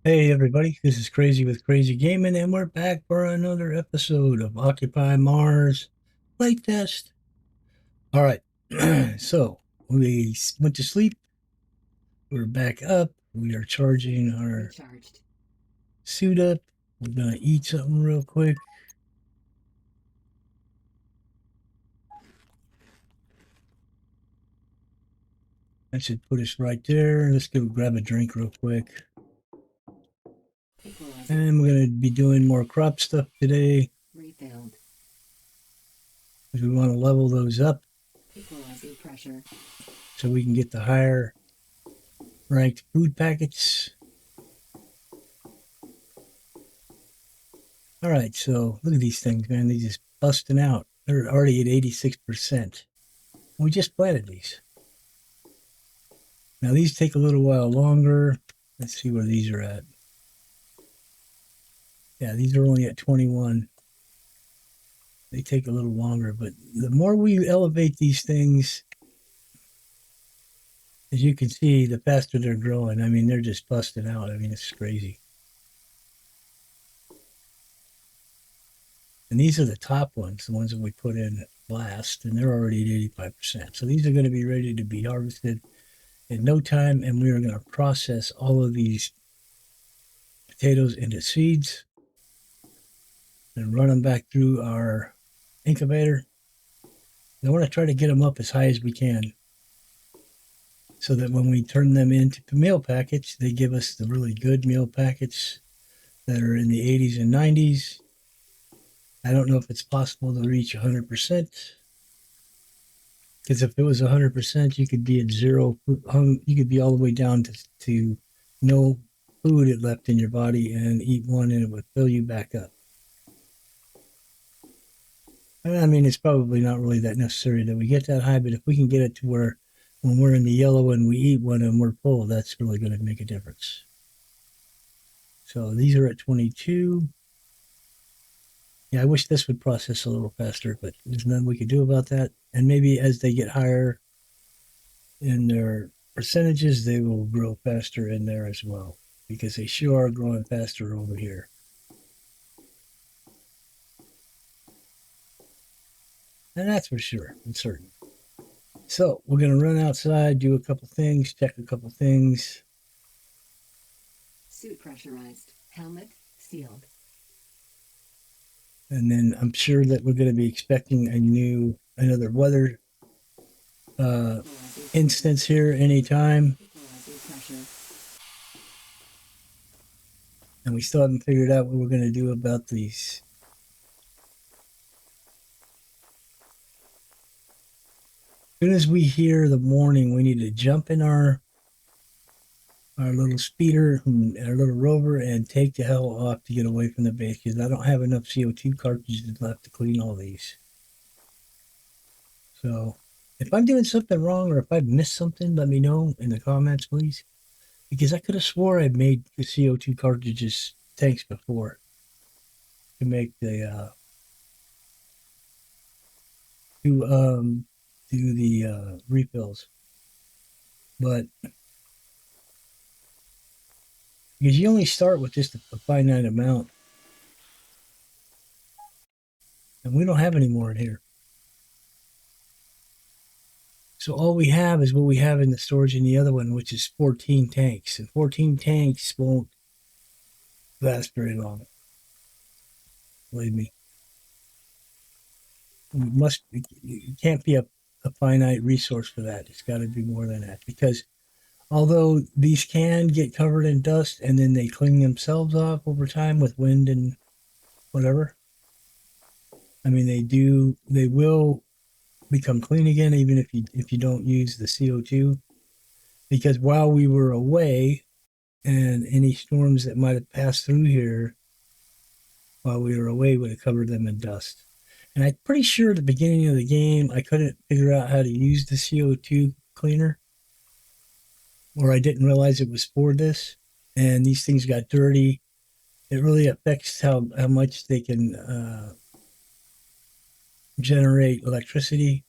Hey everybody, this is Crazy with Crazy Gaming, and we're back for another episode of Occupy Mars Playtest. All right, so we went to sleep. We're back up. We are charging our Recharged. suit up. We're gonna eat something real quick. That should put us right there. Let's go grab a drink real quick. Equalizer. And we're gonna be doing more crop stuff today Refilled. because we want to level those up Equalizing pressure. so we can get the higher ranked food packets. All right, so look at these things, man. They're just busting out. They're already at 86%. We just planted these. Now, these take a little while longer. Let's see where these are at. Yeah, these are only at 21. They take a little longer, but the more we elevate these things, as you can see, the faster they're growing. I mean, they're just busting out. I mean, it's crazy. And these are the top ones, the ones that we put in last, and they're already at 85%. So these are going to be ready to be harvested in no time, and we are going to process all of these potatoes into seeds and run them back through our incubator. I want to try to get them up as high as we can so that when we turn them into meal packets, they give us the really good meal packets that are in the 80s and 90s. I don't know if it's possible to reach 100%, because if it was 100%, you could be at zero. You could be all the way down to no food left in your body and eat one and it would fill you back up. I mean, it's probably not really that necessary that we get that high, but if we can get it to where when we're in the yellow and we eat one and we're full, that's really going to make a difference. So these are at 22. Yeah, I wish this would process a little faster, but there's nothing we could do about that. And maybe as they get higher in their percentages, they will grow faster in there as well, because they sure are growing faster over here. And that's for sure and certain. So we're going to run outside, do a couple things, check a couple things. Suit pressurized. Helmet sealed. And then I'm sure that we're going to be expecting another weather instance here anytime. And we still haven't figured out what we're going to do about these. As soon as we hear the warning, we need to jump in our little speeder, our little rover, and take the hell off to get away from the base, because I don't have enough CO2 cartridges left to clean all these. So if I'm doing something wrong or if I've missed something, let me know in the comments, please. Because I could have swore I made the CO2 cartridges tanks before to make the do the refills, but because you only start with just a finite amount, and we don't have any more in here. So all we have is what we have in the storage in the other one, which is 14 tanks, and 14 tanks won't last very long. Believe me. It can't be a finite resource for that. It's got to be more than that, because although these can get covered in dust and then they clean themselves off over time with wind and whatever, I mean, they will become clean again, even if you don't use the CO2, because while we were away and any storms that might have passed through here while we were away would have covered them in dust. And I'm pretty sure at the beginning of the game, I couldn't figure out how to use the CO2 cleaner, or I didn't realize it was for this, and these things got dirty. It really affects how much they can generate electricity.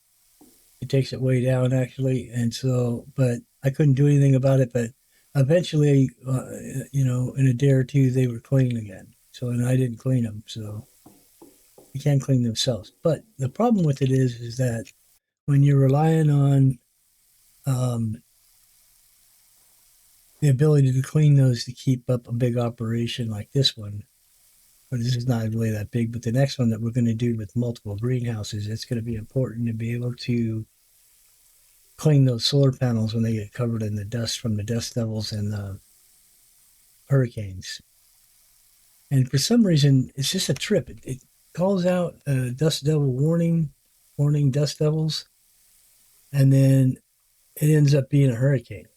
It takes it way down, actually. And so, but I couldn't do anything about it. But eventually, in a day or two, they were clean again. So, and I didn't clean them, so they can't clean themselves. But the problem with it is that when you're relying on um, the ability to clean those to keep up a big operation like this one, but this is not really that big. But the next one that we're going to do with multiple greenhouses, it's going to be important to be able to clean those solar panels when they get covered in the dust from the dust devils and the hurricanes. And for some reason, it's just a trip. It calls out a dust devil warning dust devils, and then it ends up being a hurricane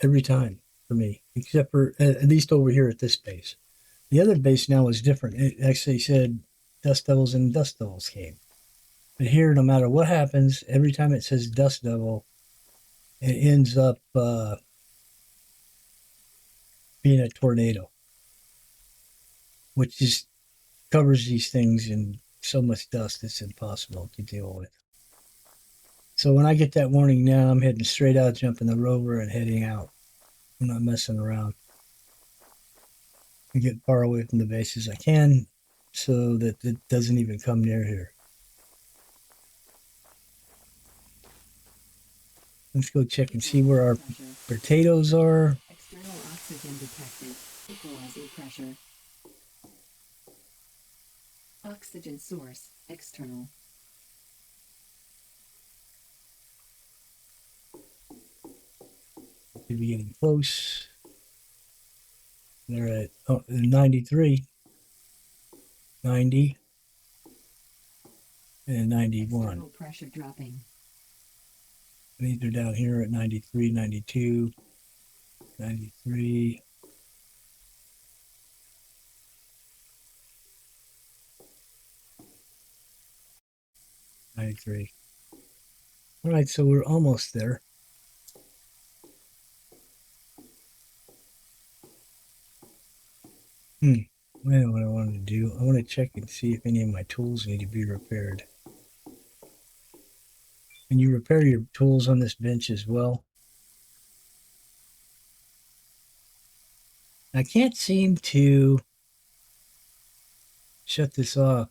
every time for me, except for at least over here at this base. The other base now is different. It actually said dust devils and dust devils came. But here, no matter what happens, every time it says dust devil, it ends up being a tornado, which just covers these things in so much dust it's impossible to deal with. So when I get that warning now, I'm heading straight out, jumping the rover, and heading out. I'm not messing around. I get far away from the base as I can so that it doesn't even come near here. Let's go check and see where our Pressure. potatoes are. External oxygen detected. Equalizing pressure. Oxygen source. External. Should be getting close. They're at 93, 90, and 91. External pressure dropping. These are down here at 93, 92, 93. All right, so we're almost there. Well, what I wanted to do, I want to check and see if any of my tools need to be repaired. Can you repair your tools on this bench as well? I can't seem to shut this off.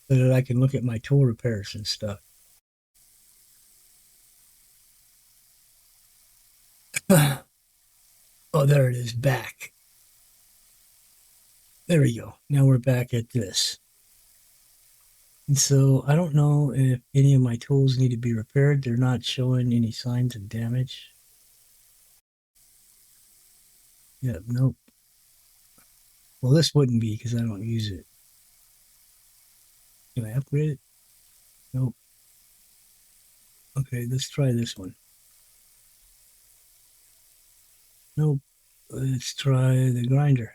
So that I can look at my tool repairs and stuff. Oh, there it is, back. There we go. Now we're back at this. And so I don't know if any of my tools need to be repaired. They're not showing any signs of damage. Yeah, nope. Well, this wouldn't be because I don't use it. Can I upgrade it? Nope. Okay, let's try this one. Nope. Let's try the grinder.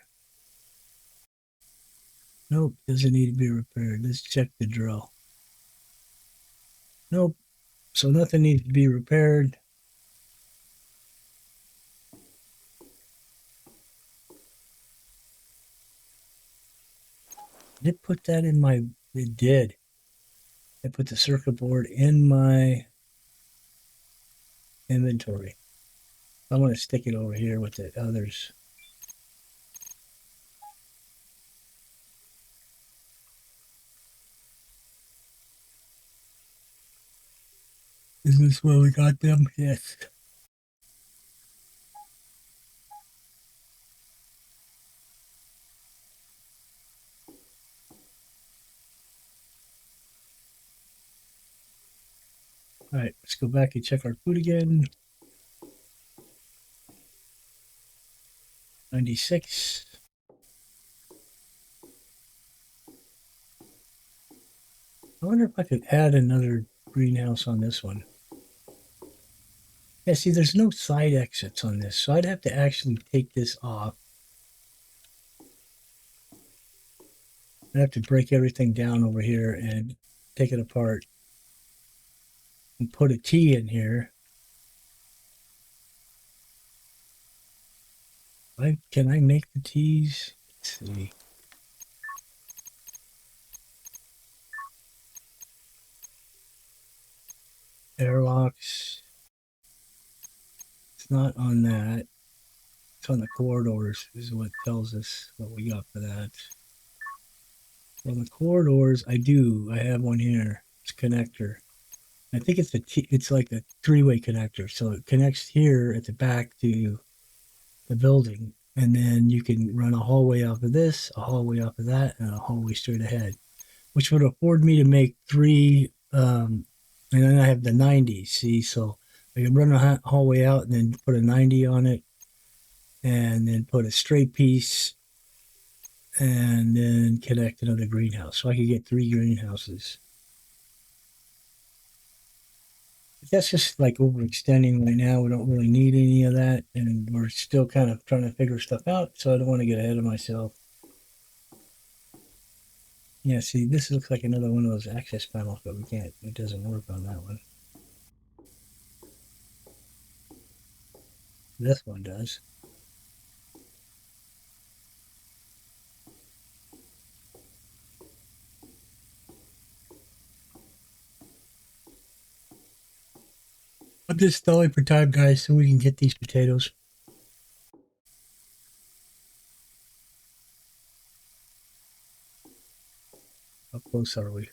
Nope, doesn't need to be repaired. Let's check the drill. Nope. So nothing needs to be repaired. Did it put that in my, it did. I put the circuit board in my inventory. I want to stick it over here with the others. Is this where we got them? Yes. All right, let's go back and check our food again. 96. I wonder if I could add another greenhouse on this one. Yeah, see, there's no side exits on this, so I'd have to actually take this off. I'd have to break everything down over here and take it apart and put a T in here. Can I make the T's? Let's see. airlocks. It's not on that. It's on the corridors, is what tells us what we got for that. On the corridors, I have one here. It's a connector. I think it's like a three-way connector. So it connects here at the back to the building. And then you can run a hallway off of this, a hallway off of that, and a hallway straight ahead, which would afford me to make three. And then I have the 90s, see? So I can run a hallway out and then put a 90 on it, and then put a straight piece, and then connect another greenhouse. So I could get three greenhouses. That's just like overextending right now. We don't really need any of that, and we're still kind of trying to figure stuff out. So I don't want to get ahead of myself. Yeah, see, this looks like another one of those access panels, but we can't. It doesn't work on that one. This one does. I'm just stalling for time, guys, so we can get these potatoes. How close are we?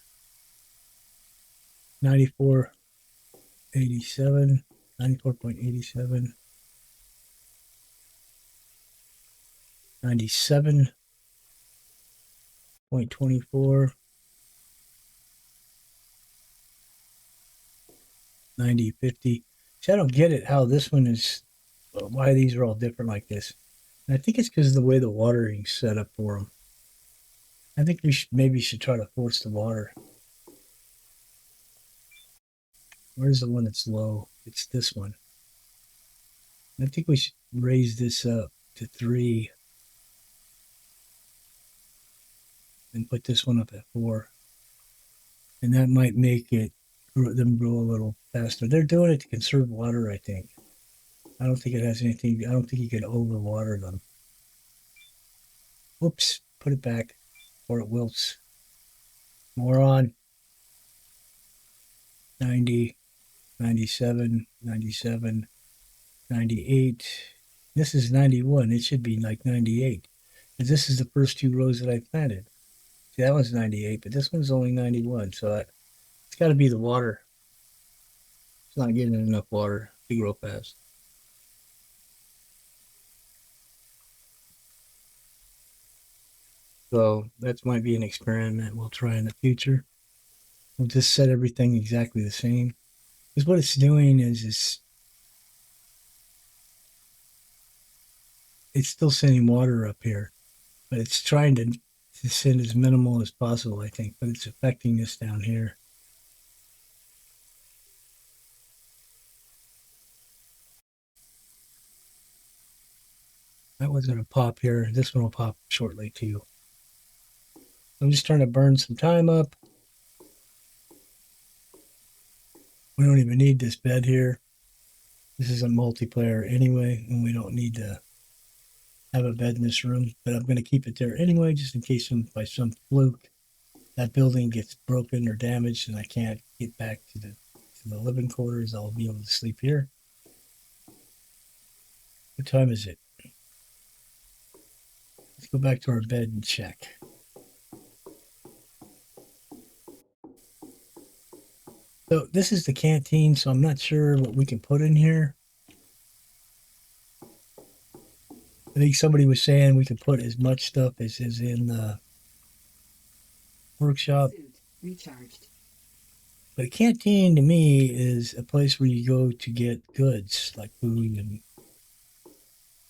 94.87, 94.87, 97.24, 90.50. See, I don't get it how this one is, why these are all different like this. And I think it's because of the way the watering's set up for them. I think we should try to force the water. Where's the one that's low? It's this one. I think we should raise this up to 3 and put this one up at 4. And that might make them grow a little faster. They're doing it to conserve water, I think. I don't think it has anything. I don't think you can overwater them. Whoops, put it back or it wilts. More on. 90, 97, 97, 98. This is 91. It should be like 98. Because this is the first two rows that I planted. See, that one's 98, but this one's only 91. So it's got to be the water. It's not getting enough water to grow fast. So that might be an experiment we'll try in the future. We'll just set everything exactly the same. Because what it's doing is it's still sending water up here, but it's trying to send as minimal as possible, I think. But it's affecting this down here. That one's going to pop here. This one will pop shortly too. I'm just trying to burn some time up. We don't even need this bed here. This is a multiplayer anyway, and we don't need to have a bed in this room. But I'm going to keep it there anyway, just in case by some fluke that building gets broken or damaged and I can't get back to the living quarters. I'll be able to sleep here. What time is it? Let's go back to our bed and check. So this is the canteen, so I'm not sure what we can put in here. I think somebody was saying we could put as much stuff as is in the workshop. Recharged. But a canteen to me is a place where you go to get goods like food and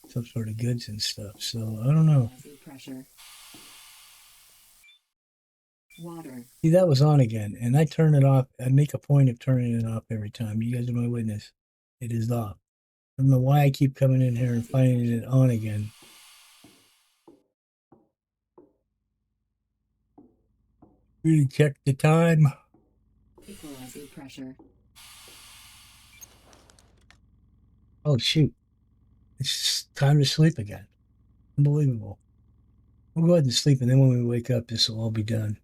some sort of goods and stuff. So I don't know. Pressure. Water. See, that was on again, and I turn it off. I make a point of turning it off every time. You guys are my witness. It is off. I don't know why I keep coming in here and finding it on again. Really check the time. Equalizing pressure. Oh, shoot. It's time to sleep again. Unbelievable. We'll go ahead and sleep, and then when we wake up, this will all be done.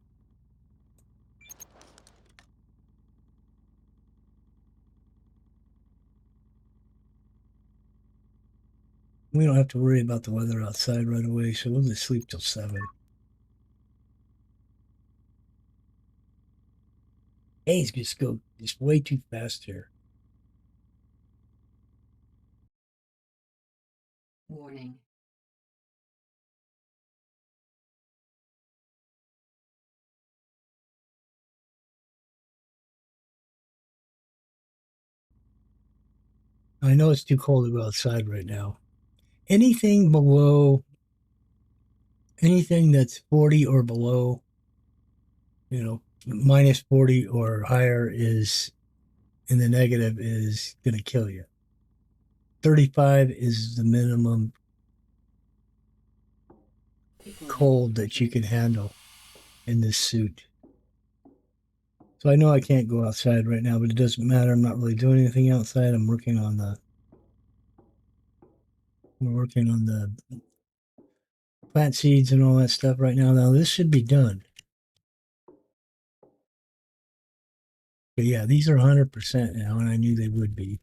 We don't have to worry about the weather outside right away, so we'll just sleep till 7. Days just go just way too fast here. Warning. I know it's too cold to go outside right now. Anything below, anything that's 40 or below, minus 40 or higher is in the negative is going to kill you. 35 is the minimum cold that you can handle in this suit. So I know I can't go outside right now, but it doesn't matter. I'm not really doing anything outside. We're working on the plant seeds and all that stuff right now. Now this should be done. But yeah, these are 100% now, and I knew they would be.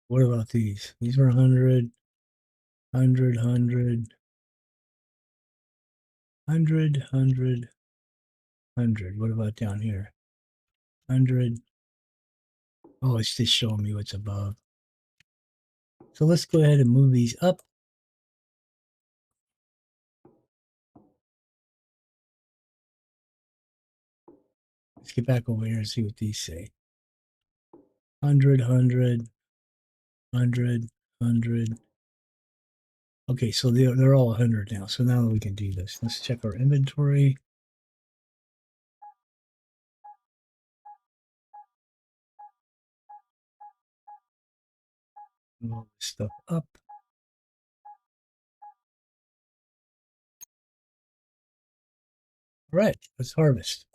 What about these? These are 100, 100, 100, 100, 100, 100. What about down here? 100. Oh, it's just showing me what's above. So let's go ahead and move these up. Let's get back over here and see what these say. 100, 100, 100, 100. Okay, so they're all 100 now. So now we can do this. Let's check our inventory. Move this stuff up. All right, let's harvest.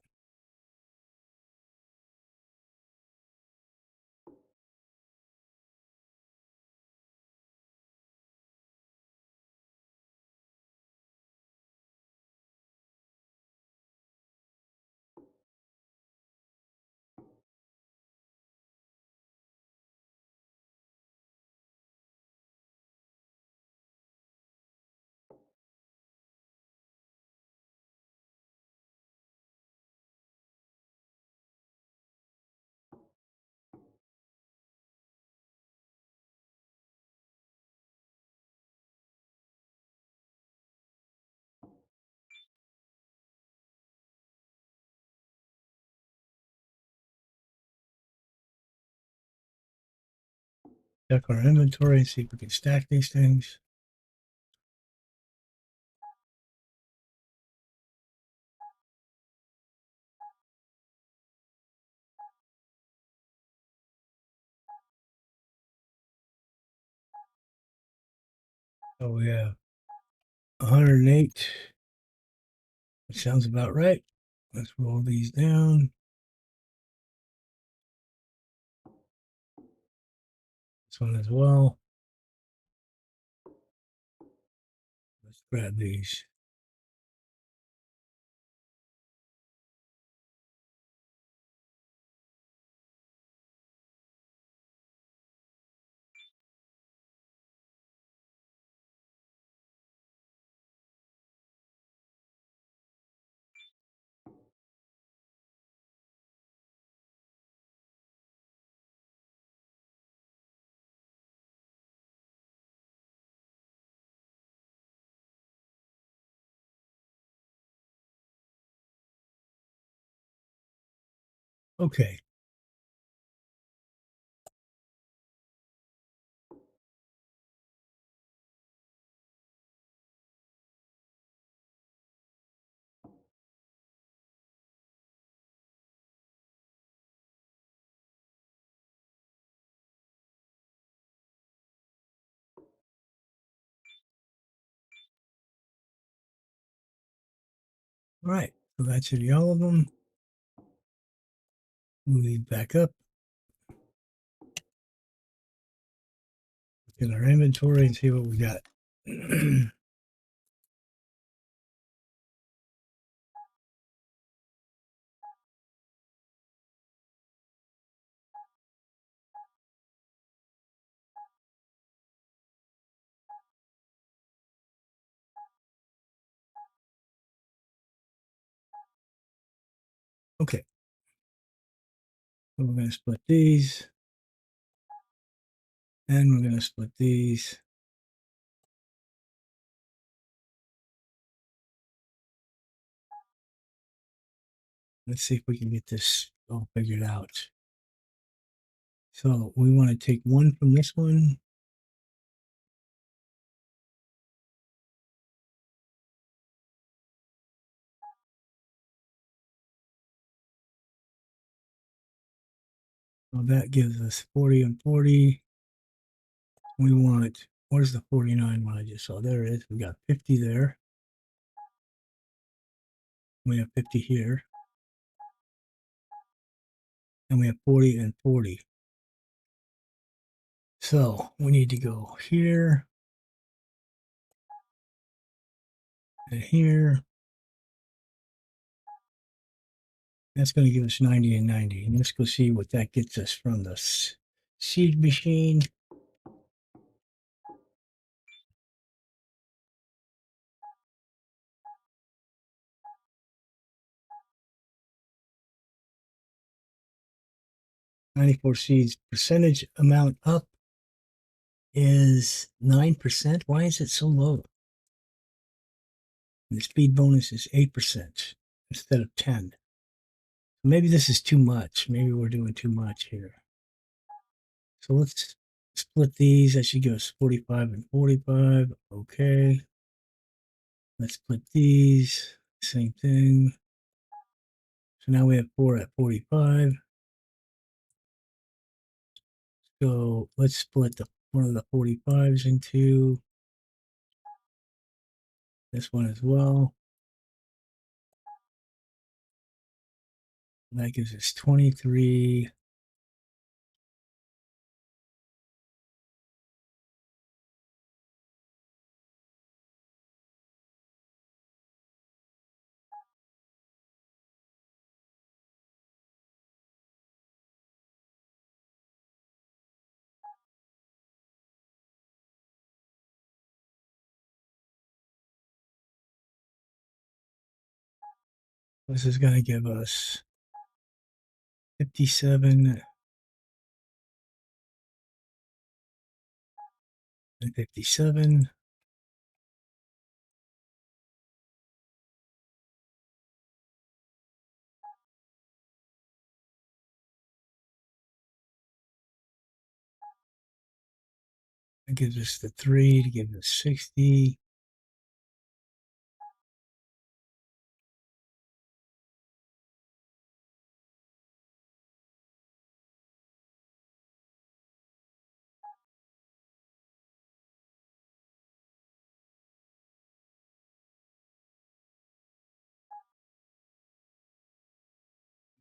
Check our inventory and see if we can stack these things. Oh, we have 108. That sounds about right. Let's roll these down. This one as well. Let's grab these. Okay. All right. So that should be all of them. Move these back up. Look in our inventory and see what we got. Okay, so we're going to split these, and we're going to split these. Let's see if we can get this all figured out. So we want to take one from this one. So that gives us 40 and 40. We want, where's the 49 one I just saw? There it is. We got 50 there. We have 50 here. And we have 40 and 40. So we need to go here and here. That's going to give us 90 and 90. And let's go see what that gets us from the seed machine. "94 seeds, percentage amount up is 9%. Why is it so low? And the speed bonus is 8% instead of 10. Maybe this is too much. Maybe we're doing too much here. So let's split these. That should give us 45 and 45. Okay. Let's split these. Same thing. So now we have 4 at 45. So let's split one of the 45s into this one as well. That gives us 23. This is going to give us 57 and 57. That gives us the 3 to give us 60.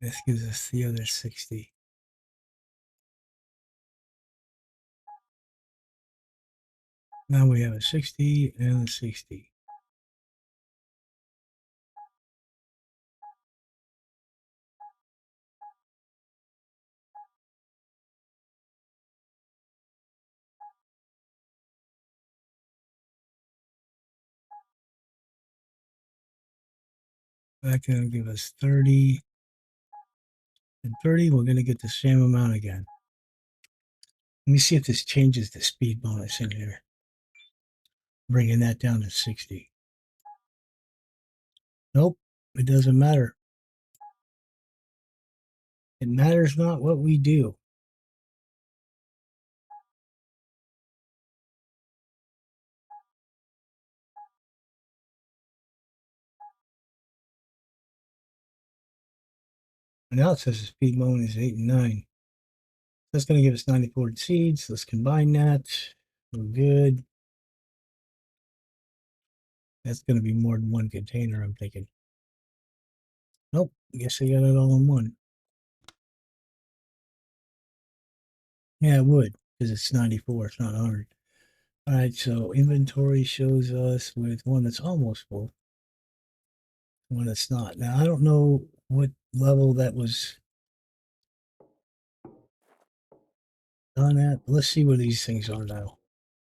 This gives us the other 60. Now we have a 60 and a 60. That's going to give us 30 and 30. We're going to get the same amount again. Let me see if this changes the speed bonus in here, bringing that down to 60. Nope, it doesn't matter. It matters not what we do. Now it says the speed bonus is 8 and 9. That's going to give us 94 seeds. Let's combine that. We're good. That's going to be more than one container, I'm thinking. Nope, I guess I got it all in one. Yeah, it would, because it's 94, it's not 100. All right, so inventory shows us with one that's almost full, one that's not. Now, I don't know what level that was done at. Let's see where these things are now.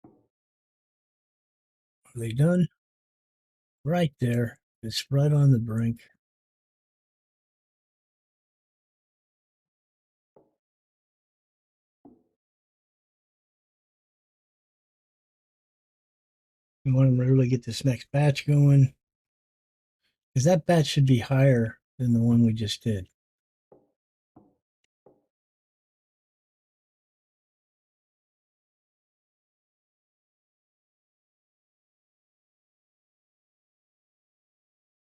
Are they done? Right there. It's right on the brink. We want to really get this next batch going because that batch should be higher than the one we just did.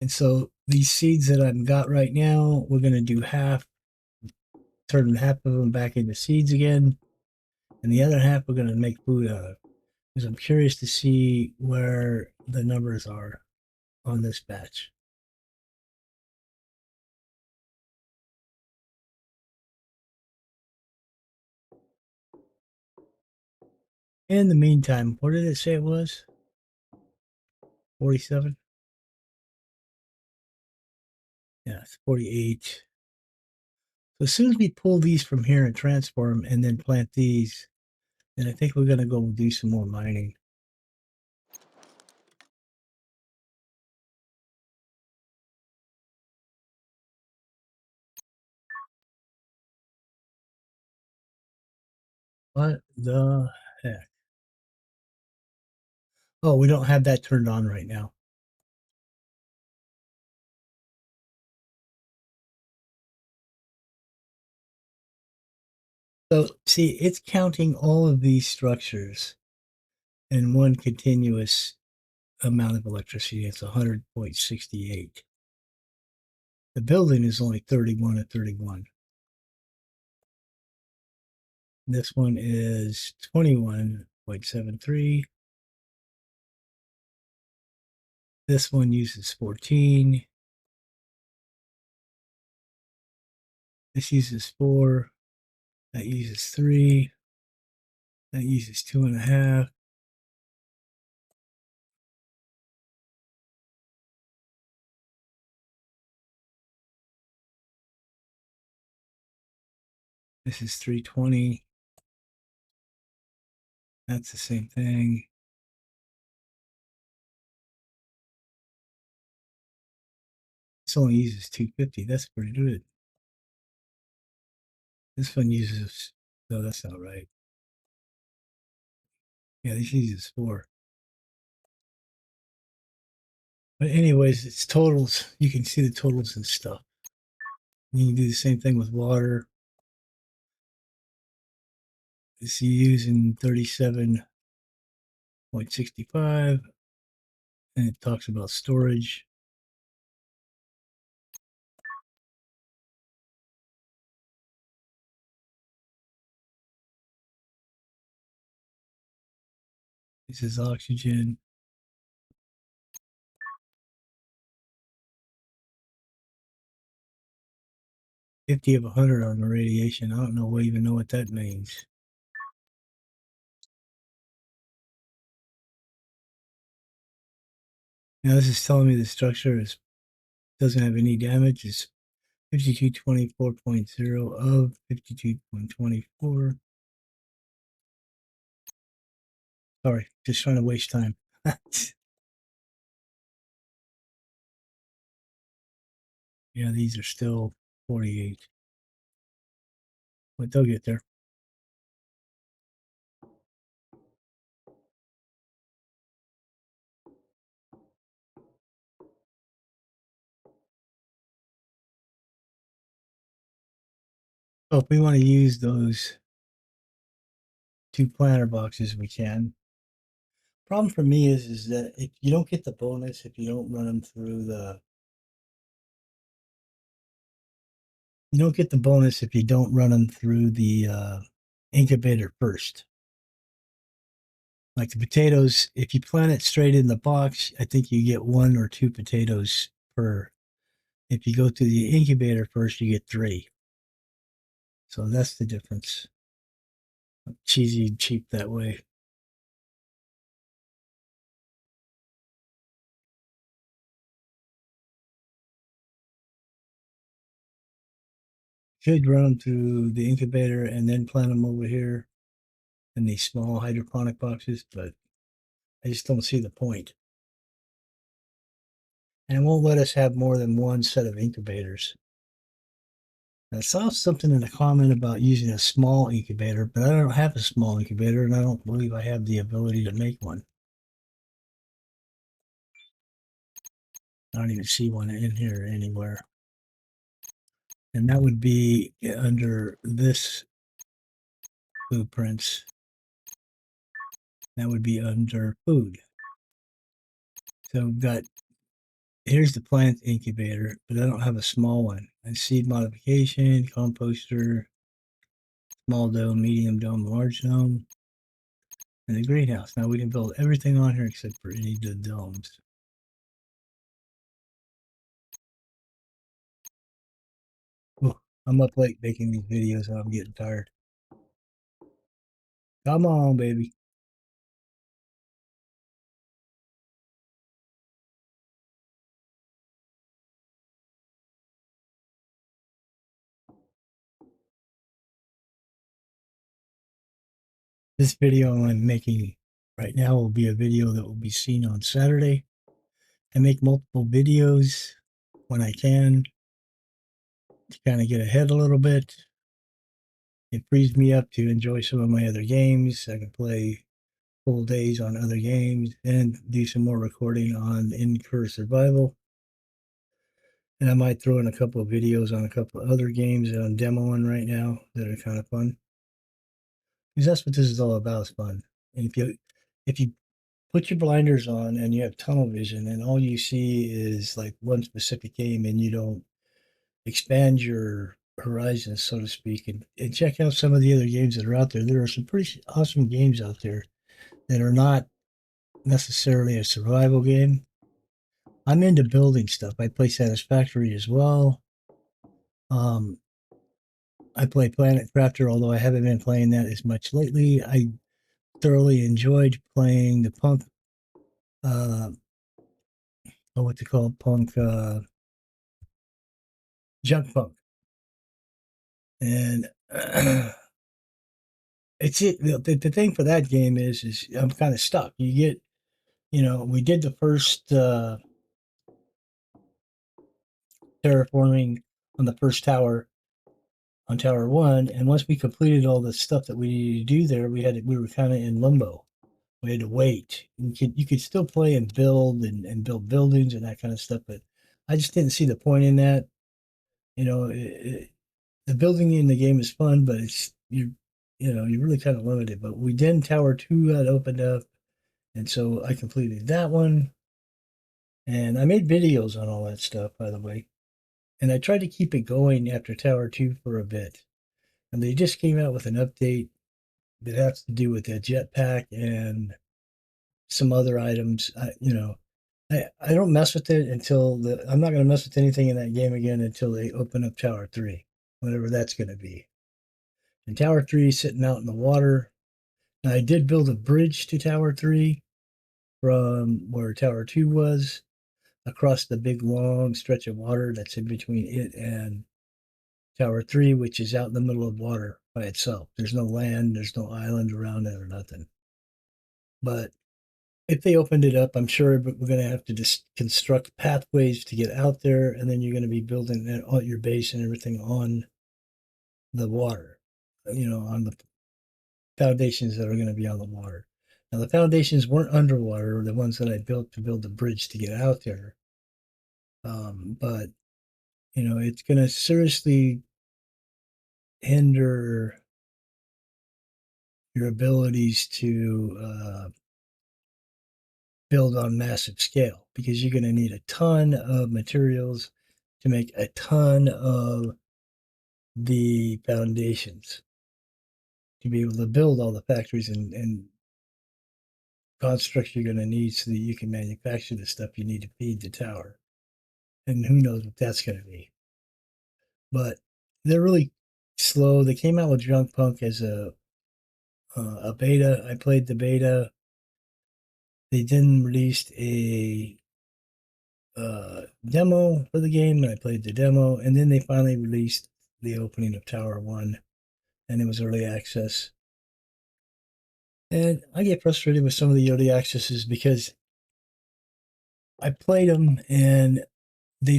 And so these seeds that I've got right now, we're going to do half, turn half of them back into seeds again, and the other half we're going to make food out of. Because I'm curious to see where the numbers are on this batch. In the meantime, what did it say it was? 47? Yeah, it's 48. So as soon as we pull these from here and transform and then plant these, then I think we're going to go do some more mining. What the heck? Oh, we don't have that turned on right now. So see, it's counting all of these structures in one continuous amount of electricity. It's 100.68. The building is only 31 at 31. This one is 21.73. This one uses 14. This uses 4. That uses 3. That uses 2.5. This is 320. That's the same thing. This only uses 250. That's pretty good. This one uses, no, that's not right. Yeah, this uses 4. But anyways, it's totals. You can see the totals and stuff. You can do the same thing with water. It's using 37.65, and it talks about storage. This is oxygen. 50 of 100 on the radiation. I don't know even know what that means. Now this is telling me the structure doesn't have any damage. It's 5224.0 of 52.24. Sorry, just trying to waste time. Yeah, these are still 48, but they'll get there. So if we want to use those 2 planter boxes, we can. Problem for me is that if you don't get the bonus, if you don't run them through the, you don't get the bonus if you don't run them through the incubator first. Like the potatoes, if you plant it straight in the box, I think you get 1 or 2 potatoes per. If you go through the incubator first, you get 3. So that's the difference. Cheesy and cheap that way. Should run them through the incubator and then plant them over here in these small hydroponic boxes, but I just don't see the point. And it won't let us have more than 1 set of incubators. I saw something in a comment about using a small incubator, but I don't have a small incubator and I don't believe I have the ability to make one. I don't even see one in here anywhere. And that would be under this blueprints. That would be under food. So we've got, here's the plant incubator, but I don't have a small one. And seed modification, composter, small dome, medium dome, large dome, and the greenhouse. Now we can build everything on here except for any of the domes. Ooh, I'm up late making these videos and I'm getting tired. Come on, baby. This video I'm making right now will be a video that will be seen on Saturday. I make multiple videos when I can to kind of get ahead a little bit. It frees me up to enjoy some of my other games. I can play full days on other games and do some more recording on in-career survival. And I might throw in a couple of videos on a couple of other games that I'm demoing right now that are kind of fun. Because that's what this is all about, is fun. And if you put your blinders on and you have tunnel vision and all you see is like one specific game and you don't expand your horizons, so to speak, and check out some of the other games that are out there. There are some pretty awesome games out there that are not necessarily a survival game. I'm into building stuff. I play Satisfactory as well. Um, I play Planet Crafter, although I haven't been playing that as much lately. I thoroughly enjoyed playing the punk, uh, what's it called? Punk, Junk Punk. And the thing for that game is I'm kind of stuck. You get, we did the first terraforming on the first tower on Tower One, and once we completed all the stuff that we needed to do there, we were kind of in limbo. We had to wait. You could still play and build and build buildings and that kind of stuff, but I just didn't see the point in that. The building in the game is fun, but you're really kind of limited. But we did Tower Two that opened up, and so I completed that one, and I made videos on all that stuff, by the way. And I tried to keep it going after Tower Two for a bit, and they just came out with an update that has to do with the jetpack and some other items. I don't mess with it I'm not going to mess with anything in that game again until they open up Tower 3, whatever that's going to be. And Tower 3 is sitting out in the water. Now, I did build a bridge to Tower 3 from where Tower 2 was across the big long stretch of water that's in between it and Tower 3, which is out in the middle of water by itself. There's no land, there's no island around it or nothing. But if they opened it up, I'm sure we're going to have to just construct pathways to get out there, and then you're going to be building all your base and everything on the water, on the foundations that are going to be on the water. Now, the foundations weren't underwater, the ones that I built to build the bridge to get out there. But, it's going to seriously hinder your abilities to build on massive scale because you're going to need a ton of materials to make a ton of the foundations to be able to build all the factories and constructs you're going to need so that you can manufacture the stuff you need to feed the tower. And who knows what that's going to be. But they're really slow. They came out with Drunk Punk as a beta. I played the beta. They then released a demo for the game, and I played the demo. And then they finally released the opening of Tower 1, and it was early access. And I get frustrated with some of the early accesses because I played them and to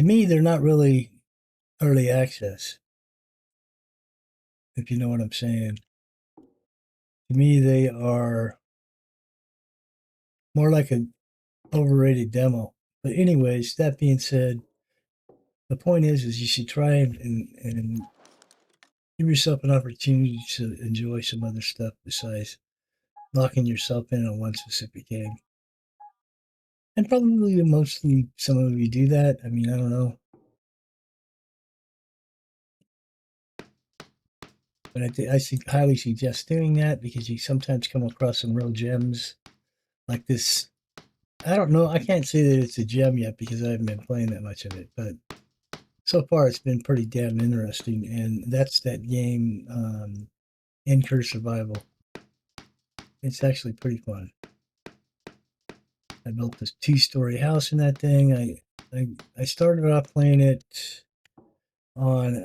me, they're not really early access, if you know what I'm saying. To me, they are more like overrated demo. But anyways, that being said, the point is you should try and give yourself an opportunity to enjoy some other stuff besides locking yourself in on one specific game. And probably mostly some of you do that. I mean, I don't know. But I highly suggest doing that because you sometimes come across some real gems like this. I don't know. I can't say that it's a gem yet because I haven't been playing that much of it. But so far, it's been pretty damn interesting. And that's that game, Incur Survival. It's actually pretty fun. I built this 2-story house in that thing. I started off playing it on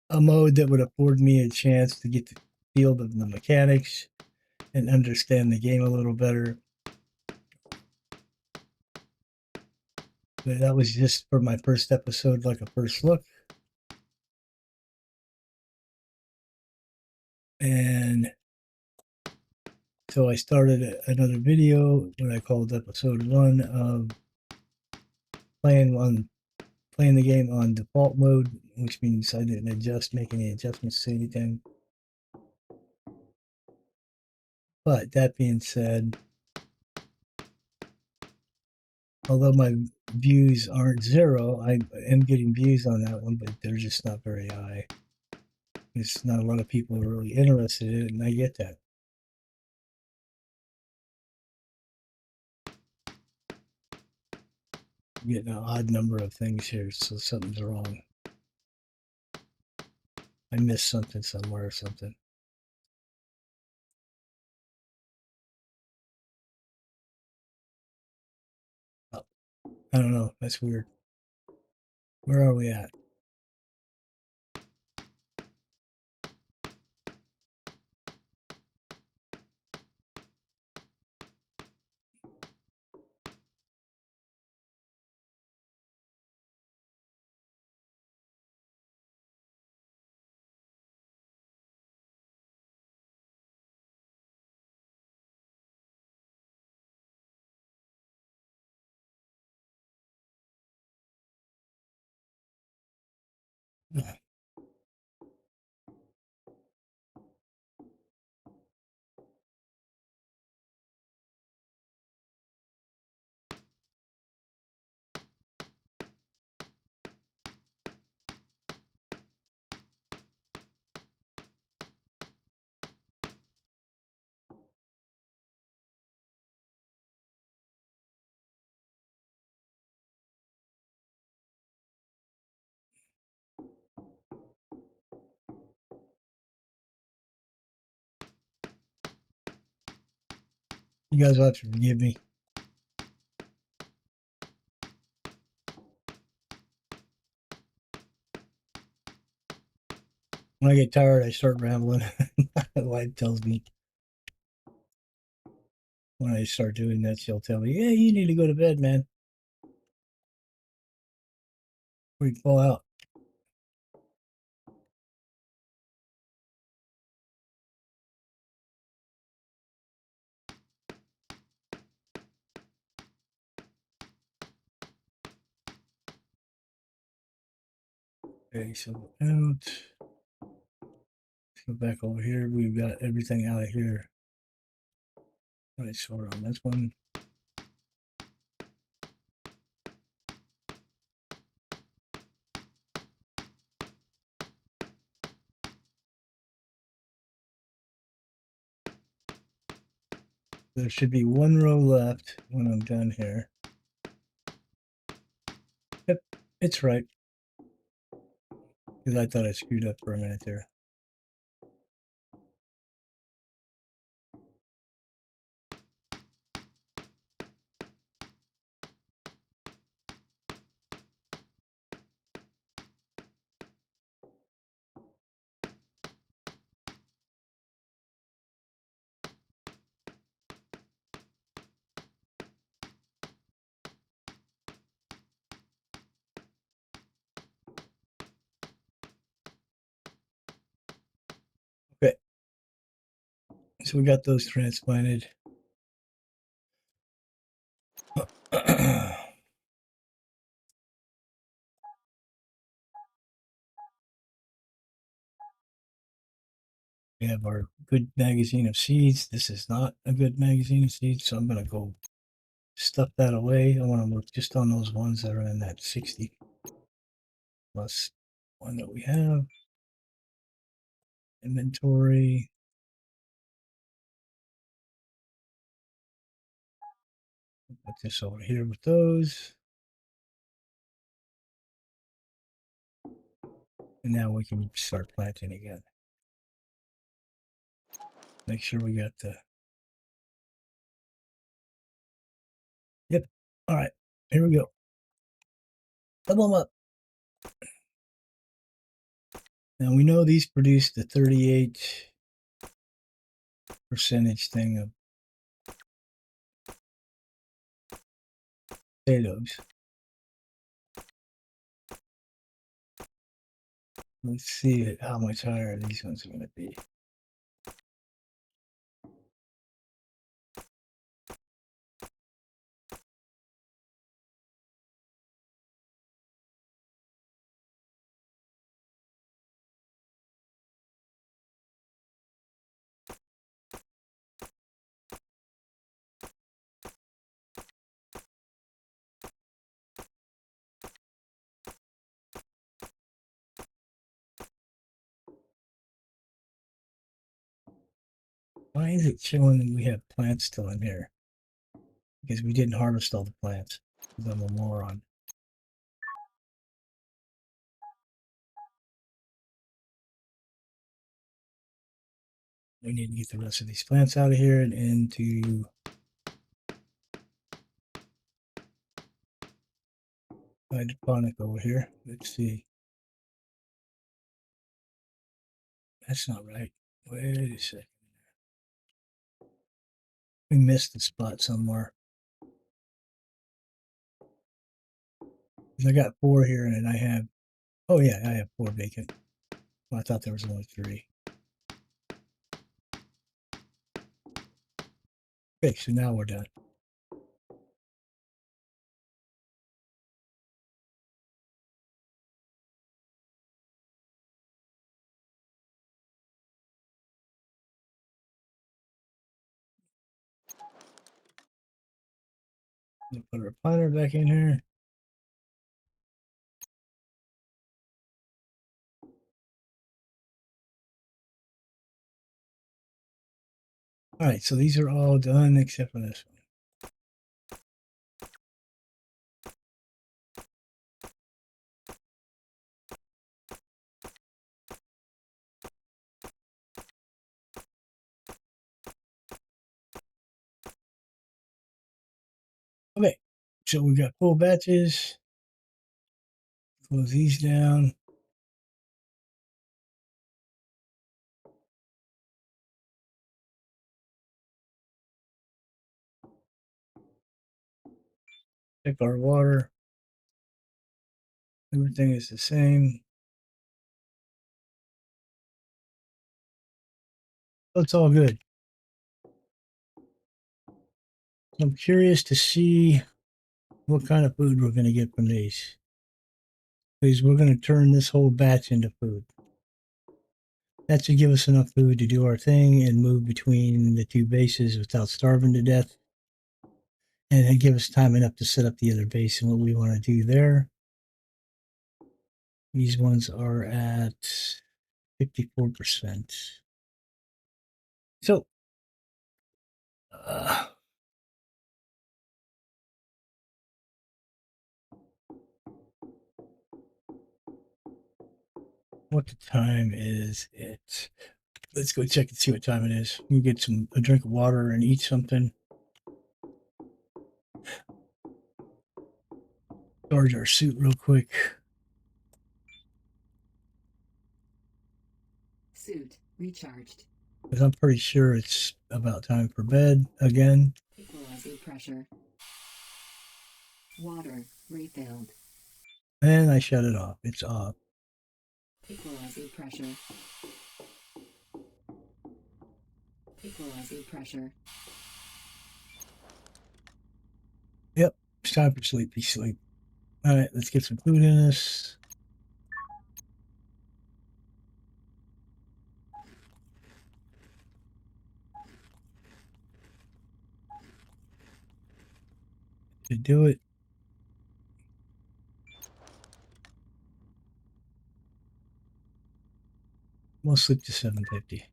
a mode that would afford me a chance to get the feel of the mechanics and understand the game a little better. But that was just for my first episode, like a first look. And so I started another video, what I called episode 1 of playing the game on default mode, which means I didn't make any adjustments to anything. But that being said, although my views aren't 0, I am getting views on that one, but they're just not very high. There's not a lot of people are really interested in it, and I get that. I'm getting an odd number of things here, so something's wrong. I missed something somewhere or something. Oh, I don't know. That's weird. Where are we at? You guys will have to forgive me. When I get tired, I start rambling. My wife tells me when I start doing that, she'll tell me, "Yeah, you need to go to bed, man. We fall out." Okay, so out. Let's go back over here. We've got everything out of here. All right, sort on this one. There should be one row left when I'm done here. Yep, it's right. Because I thought I screwed up for a minute there. Okay, so we got those transplanted. We have our good magazine of seeds. This is not a good magazine of seeds, so I'm going to go stuff that away. I want to look just on those ones that are in that 60 plus one that we have. Inventory. Put this over here with those. And now we can start planting again. Make sure we got the... Yep. All right. Here we go. Double them up. Now we know these produce the 38 percentage thing of potatoes. Let's see how much higher these ones are going to be. Why is it showing that we have plants still in here? Because we didn't harvest all the plants. Because I'm a moron. We need to get the rest of these plants out of here and into hydroponic over here. Let's see. That's not right. Wait a second. We missed the spot somewhere. I got 4 here and I have... Oh yeah, I have 4 vacant. Well, I thought there was only 3. Okay, so now we're done. Put our planter back in here. All right, so these are all done except for this one. Okay, so we got full batches. Close these down. Check our water. Everything is the same. So it's all good. I'm curious to see what kind of food we're going to get from these. Because we're going to turn this whole batch into food. That should give us enough food to do our thing and move between the 2 bases without starving to death. And it give us time enough to set up the other base and what we want to do there. These ones are at 54%. So, what the time is it? Let's go check and see what time it is. We get a drink of water and eat something. Charge our suit real quick. Suit recharged. Because I'm pretty sure it's about time for bed again. Equalizing pressure. Water refilled. And I shut it off. It's off. Equalizing pressure. Equalizing pressure. Yep, It's time for sleepy sleep. All right, let's get some food in us. To do it, we'll sleep to 7:50.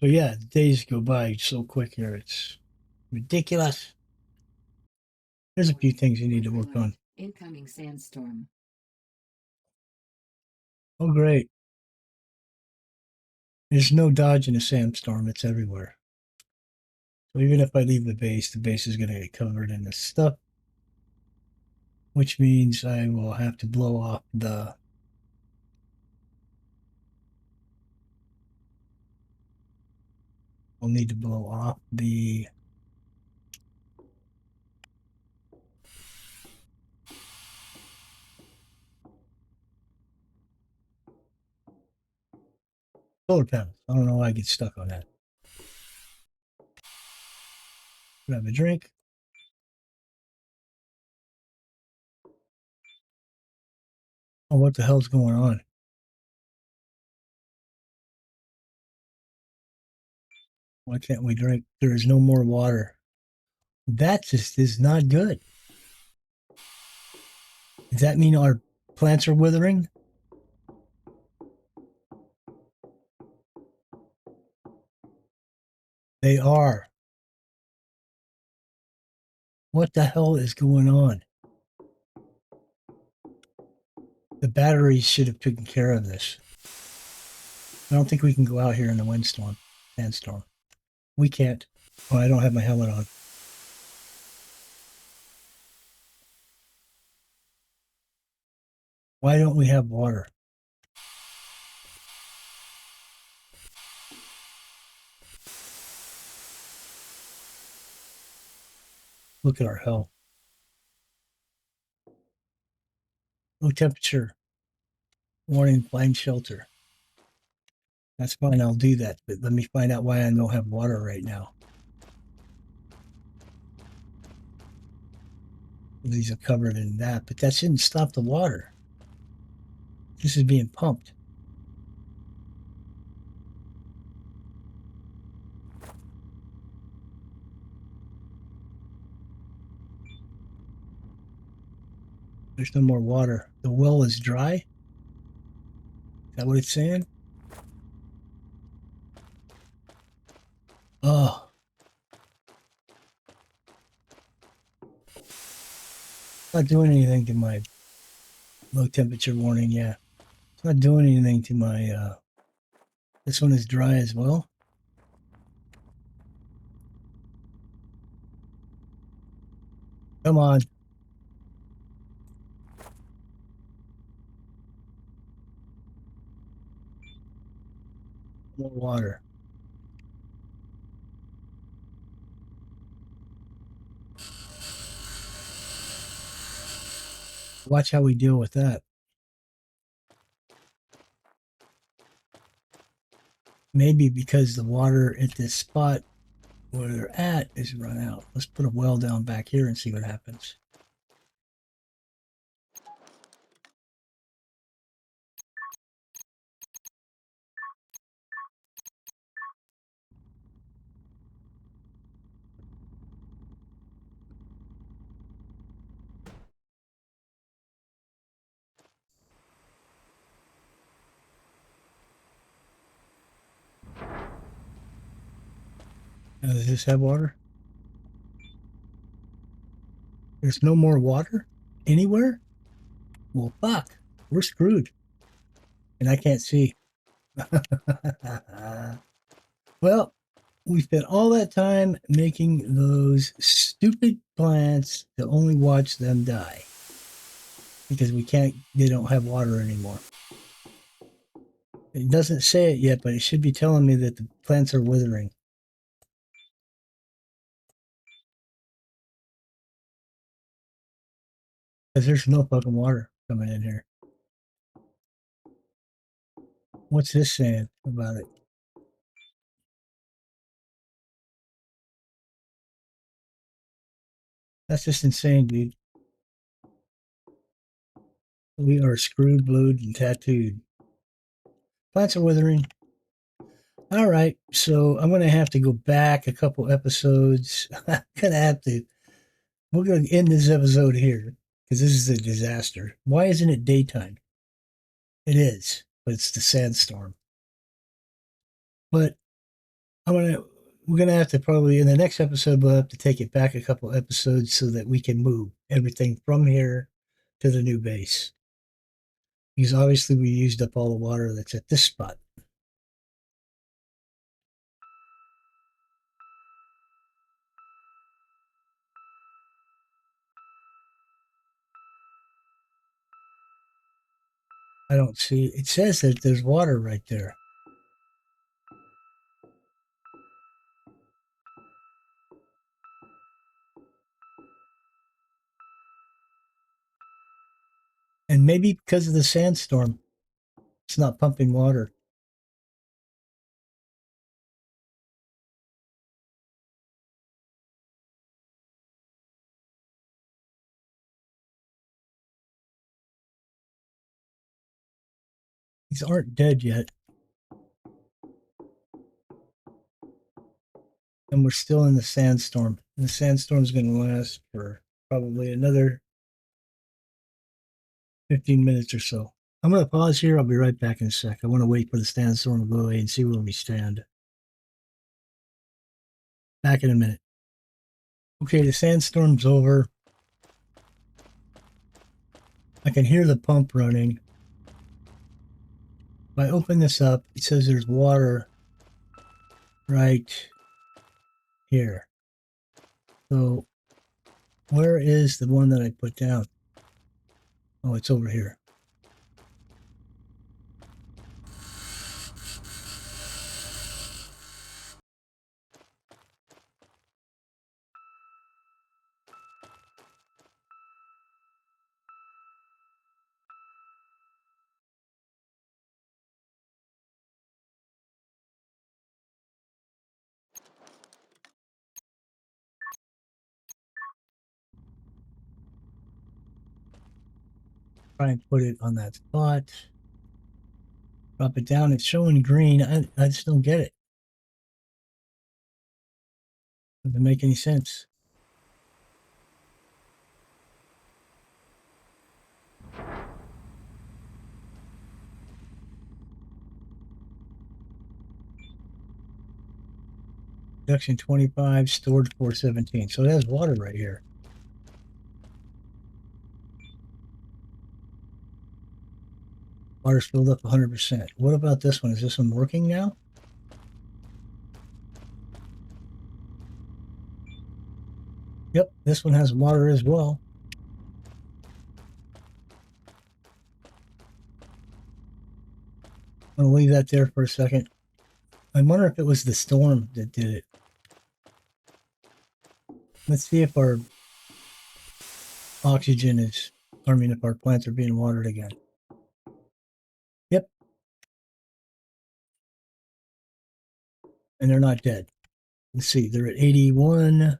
So yeah, the days go by so quick here. It's ridiculous. There's a few things you need to Weather work alert. on. Incoming sandstorm. Oh, great. There's no dodging a sandstorm. It's everywhere. So even if I leave the base is going to get covered in this stuff, which means I will have to blow off the. We'll need to blow off the solar panels. I don't know why I get stuck on that. Grab a drink. Oh, what the hell's going on? Why can't we drink? There is no more water. That just is not good. Does that mean our plants are withering? They are. What the hell is going on? The batteries should have taken care of this. I don't think we can go out here in the windstorm, sandstorm. We can't. Oh, I don't have my helmet on. Why don't we have water? Look at our health. Low temperature. Warning, find shelter. That's fine, I'll do that. But let me find out why I don't have water right now. These are covered in that, but that shouldn't stop the water. This is being pumped. There's no more water. The well is dry. Is that what it's saying? Oh, not doing anything to my low temperature warning. Yeah, it's not doing anything to my. This one is dry as well. Come on, more water. Watch how we deal with that. Maybe because the water at this spot where they're at is run out. Let's put a well down back here and see what happens. Now, does this have water? There's no more water anywhere? Well, fuck. We're screwed. And I can't see. Well, we spent all that time making those stupid plants to only watch them die. Because they don't have water anymore. It doesn't say it yet, but it should be telling me that the plants are withering. Because there's no fucking water coming in here. What's this saying about it? That's just insane, dude. We are screwed, glued, and tattooed. Plants are withering. All right, so I'm gonna have to go back a couple episodes. I'm gonna have to. We're gonna end this episode here because this is a disaster. Why isn't it daytime? It is, but it's the sandstorm. But I'm gonna. We're gonna have to probably in the next episode we'll have to take it back a couple episodes so that we can move everything from here to the new base. Because obviously we used up all the water that's at this spot. I don't see. It says that there's water right there. And maybe because of the sandstorm, it's not pumping water. These aren't dead yet. And we're still in the sandstorm. And the sandstorm's going to last for probably another 15 minutes or so. I'm going to pause here. I'll be right back in a sec. I want to wait for the sandstorm to go away and see where we stand. Back in a minute. Okay, the sandstorm's over. I can hear the pump running. If I open this up, it says there's water right here. So where is the one that I put down? Oh, it's over here. Try and put it on that spot. Drop it down. It's showing green. I just don't get it. Doesn't make any sense. Production 25, stored 417. So it has water right here. Water's filled up 100%. What about this one? Is this one working now? Yep, this one has water as well. I'm going to leave that there for a second. I wonder if it was the storm that did it. Let's see if our oxygen is, I mean, if our plants are being watered again. Yep. And they're not dead. Let's see, they're at 81,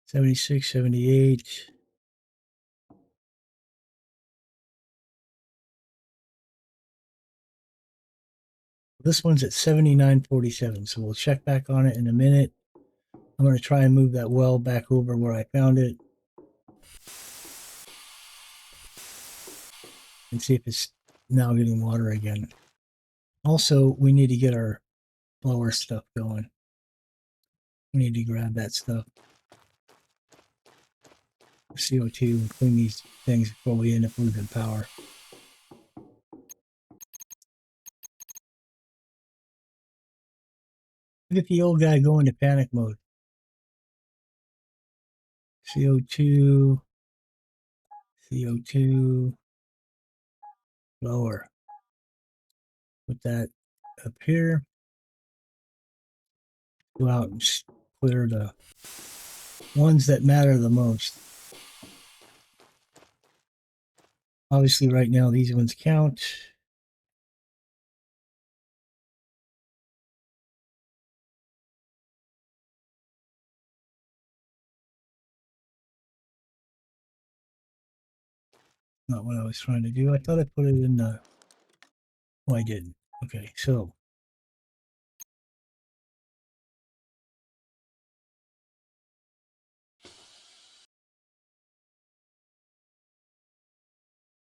76, 78. This one's at 79.47, so we'll check back on it in a minute. I'm going to try and move that well back over where I found it and see if it's now getting water again. Also, we need to get our blower stuff going. We need to grab that stuff. CO2, clean these things before we end up losing power. Look at the old guy go into panic mode. CO2, CO2, blower. Put that up here. Go out and clear the ones that matter the most. Obviously, right now, these ones count. Not what I was trying to do. I thought I put it in the... Oh, I didn't. Okay, so...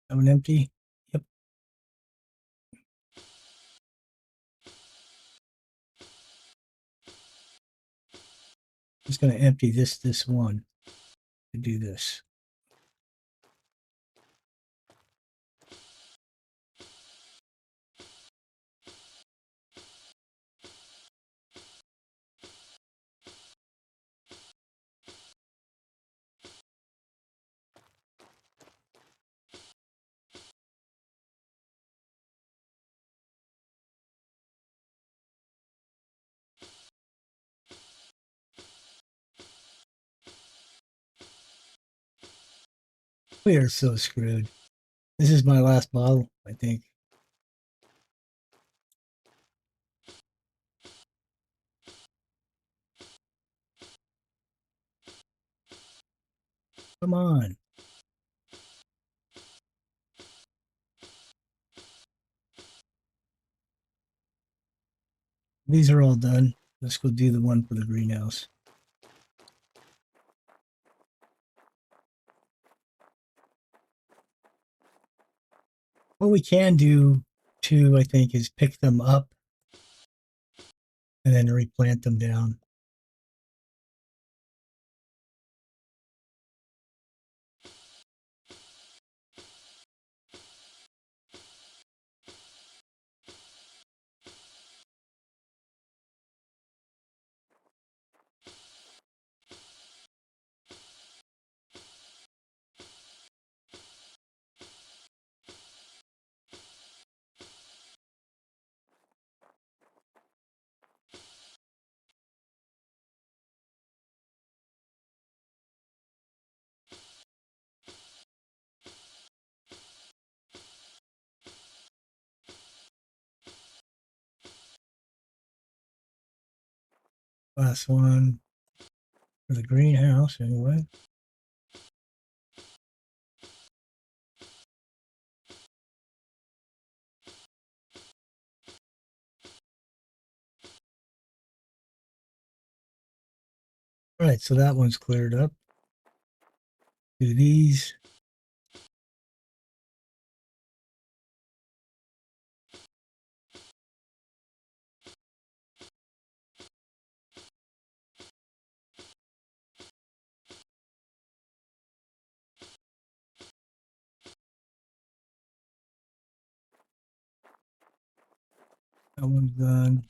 Have an empty? Yep. Just going to empty this one to do this. We are so screwed. This is my last bottle, I think. Come on. These are all done. Let's go do the one for the greenhouse. What we can do, too, I think, is pick them up and then replant them down. Last one for the greenhouse, anyway. All right, so that one's cleared up. Do these. That one's done.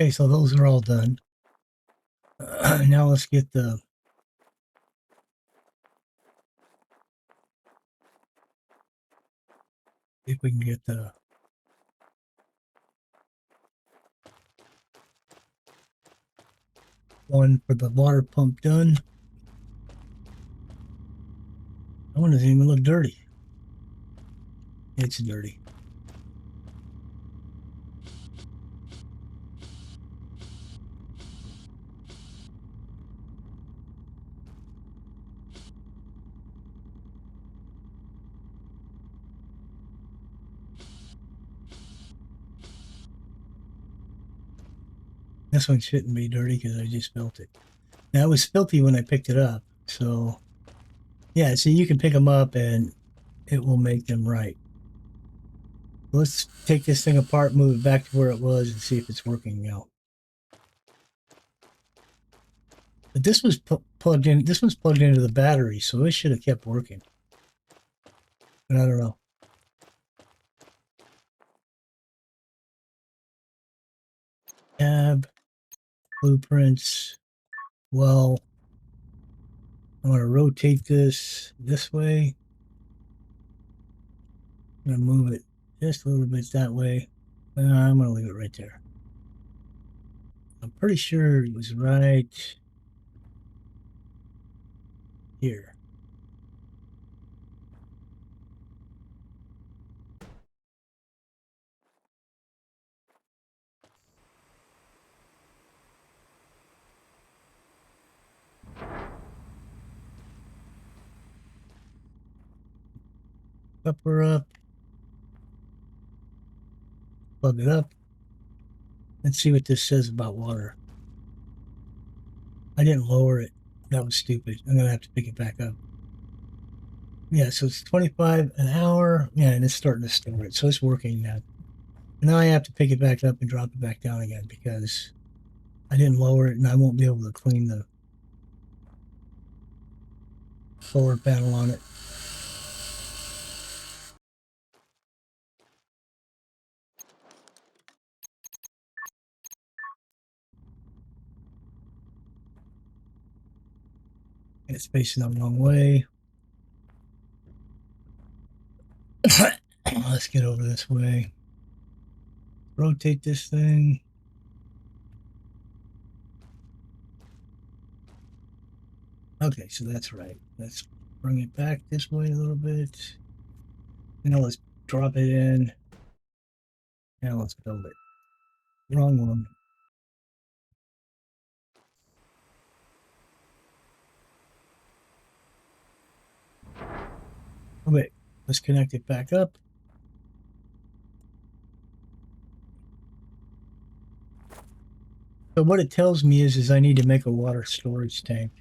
Okay, so those are all done. Now let's get the... If we can get the... one for the water pump done. That one doesn't even look dirty. It's dirty. This one shouldn't be dirty because I just built it. Now, it was filthy when I picked it up. So, yeah, see, you can pick them up and it will make them right. Let's take this thing apart, move it back to where it was, and see if it's working now. But this was plugged in. This one's plugged into the battery, so it should have kept working. but I don't know. Tab, blueprints. Well, I'm going to rotate this way. I'm going to move it just a little bit that way. I'm going to leave it right there. I'm pretty sure it was right here. Upper up. Plug it up. Let's see what this says about water. I didn't lower it. That was stupid. I'm going to have to pick it back up. Yeah, so it's 25 an hour. Yeah, and it's starting to store it. So it's working now. Now I have to pick it back up and drop it back down again because I didn't lower it and I won't be able to clean the solar panel on it. It's facing the wrong way. Let's get over this way. Rotate this thing. Okay, so that's right. Let's bring it back this way a little bit. Now let's drop it in. Now let's build it. Wrong one. Okay, let's connect it back up. So what it tells me is I need to make a water storage tank.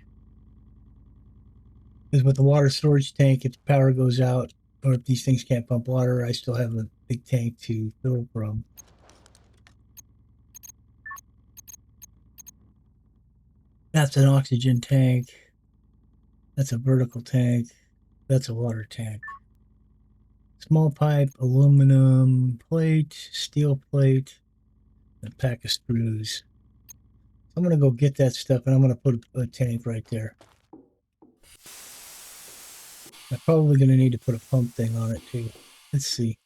Because with the water storage tank, if the power goes out or if these things can't pump water, I still have a big tank to fill from. That's an oxygen tank. That's a vertical tank. That's a water tank. Small pipe, aluminum plate, steel plate, and a pack of screws. I'm going to go get that stuff and I'm going to put a tank right there. I'm probably going to need to put a pump thing on it too. Let's see.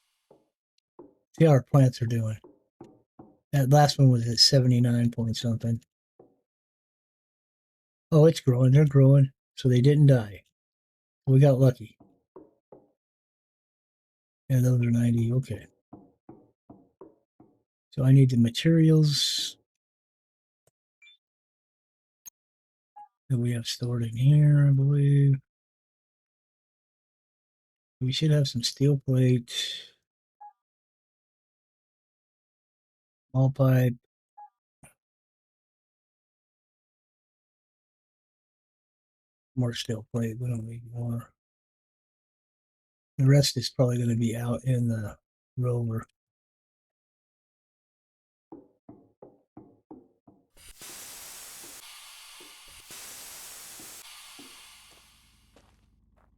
See how our plants are doing. That last one was at 79 point something. Oh, it's growing. They're growing. So they didn't die. We got lucky. Yeah, those are 90. Okay. So I need the materials that we have stored in here, I believe. We should have some steel plate, small pipe, more steel plate. We don't need more. The rest is probably going to be out in the rover.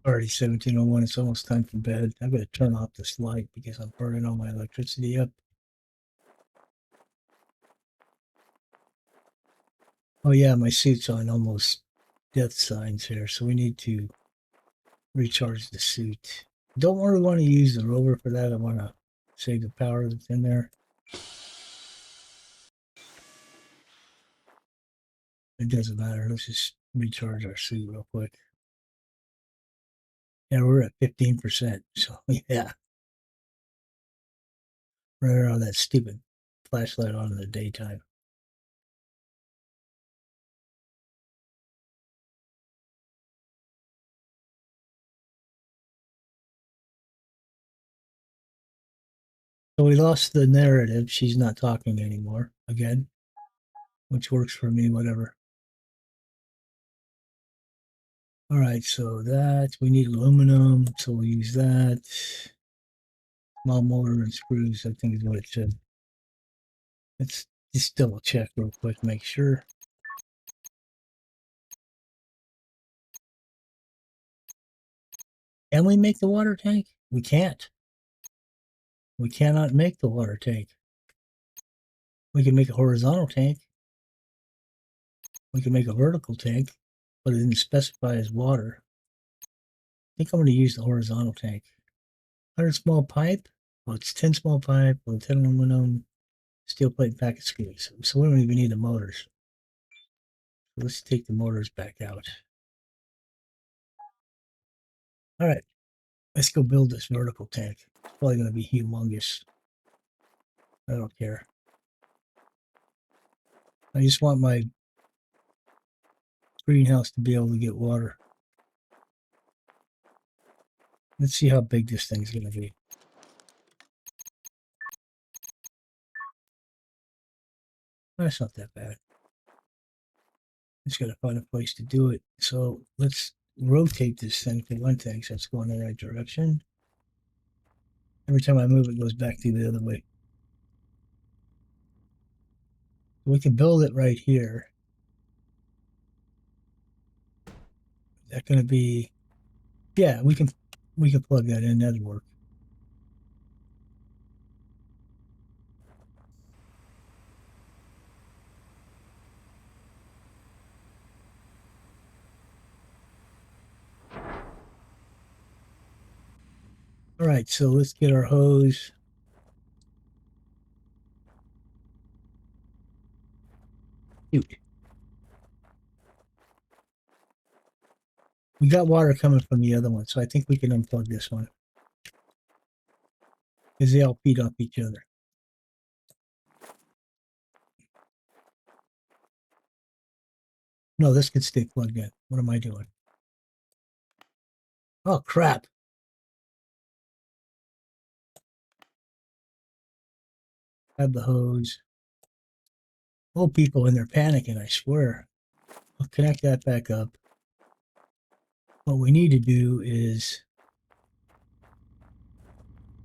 Already 17:01. It's almost time for bed. I'm going to turn off this light because I'm burning all my electricity up. Oh yeah, my suit's on almost death signs here, so we need to recharge the suit. Don't really want to use the rover for that. I want to save the power that's in there. It doesn't matter. Let's just recharge our suit real quick. Yeah, we're at 15%. So yeah, right on that stupid flashlight on in the daytime. So we lost the narrative. She's not talking anymore again, which works for me, whatever. All right, so that we need aluminum, so we'll use that. Small motor and screws, I think is what it said. Let's just double check real quick, make sure. Can we make the water tank? we can't. We cannot make the water tank. We can make a horizontal tank. We can make a vertical tank, but it didn't specify as water. I think I'm going to use the horizontal tank. 100 small pipe. Well, it's 10 small pipe, well, 10 aluminum, steel plate, packet screws. So we don't even need the motors. So let's take the motors back out. All right, let's go build this vertical tank. It's probably going to be humongous. I don't care. I just want my greenhouse to be able to get water. Let's see how big this thing's going to be. That's not that bad. Just got to find a place to do it. So let's rotate this thing for one thing, so it's going in the right direction. Every time I move, it goes back the other way. We can build it right here. Is that going to be? Yeah, we can plug that in. That'd work. All right, so let's get our hose. Shoot. We got water coming from the other one, so I think we can unplug this one. Because they all feed off each other. No, this could stay plugged in. What am I doing? Oh, crap. Grab the hose. Oh, people, and they're panicking, I swear. I'll connect that back up. What we need to do is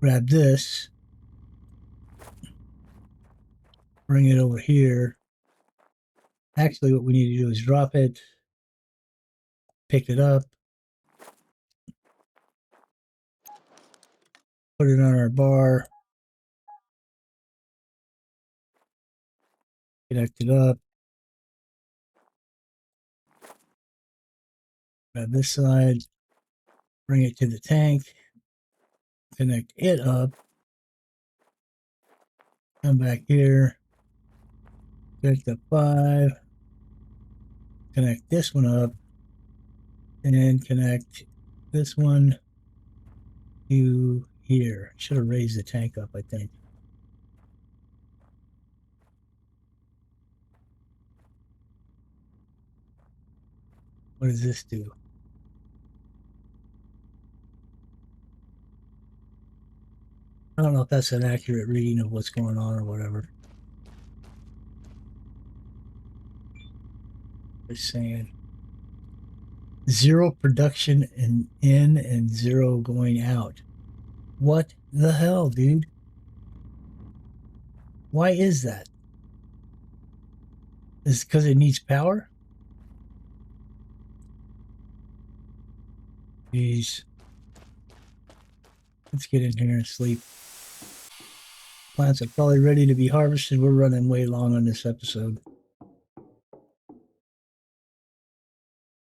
grab this, bring it over here. Actually, what we need to do is drop it, pick it up, put it on our bar, connect it up, grab this side, bring it to the tank, connect it up, come back here, connect the 5, connect this one up, and then connect this one to here. Should have raised the tank up, I think. What does this do? I don't know if that's an accurate reading of what's going on or whatever. Just saying. 0 production in and 0 going out. What the hell, dude? Why is that? Is it because it needs power? Jeez. Let's get in here and sleep. Plants are probably ready to be harvested. We're running way long on this episode.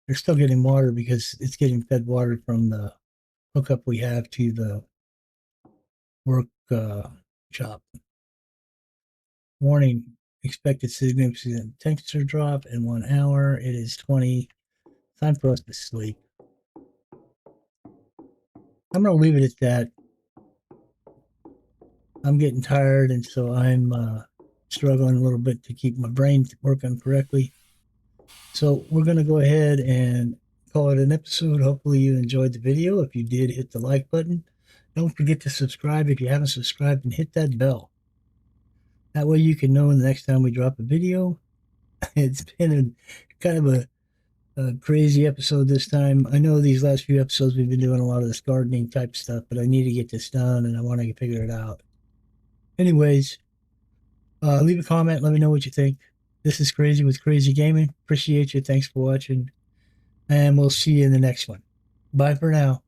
They're still getting water because it's getting fed water from the hookup we have to the work shop. Warning, expected significant temperature drop in 1 hour. It is 20. Time for us to sleep. I'm going to leave it at that. I'm getting tired, and so I'm struggling a little bit to keep my brain working correctly. So we're going to go ahead and call it an episode. Hopefully you enjoyed the video. If you did, hit the like button. Don't forget to subscribe if you haven't subscribed, and hit that bell. That way you can know the next time we drop a video. It's been kind of a crazy episode this time. I know these last few episodes we've been doing a lot of this gardening type stuff, but I need to get this done and I want to figure it out. Anyways, leave a comment. Let me know what you think. This is Crazy with Crazy Gaming. Appreciate you. Thanks for watching. And we'll see you in the next one. Bye for now.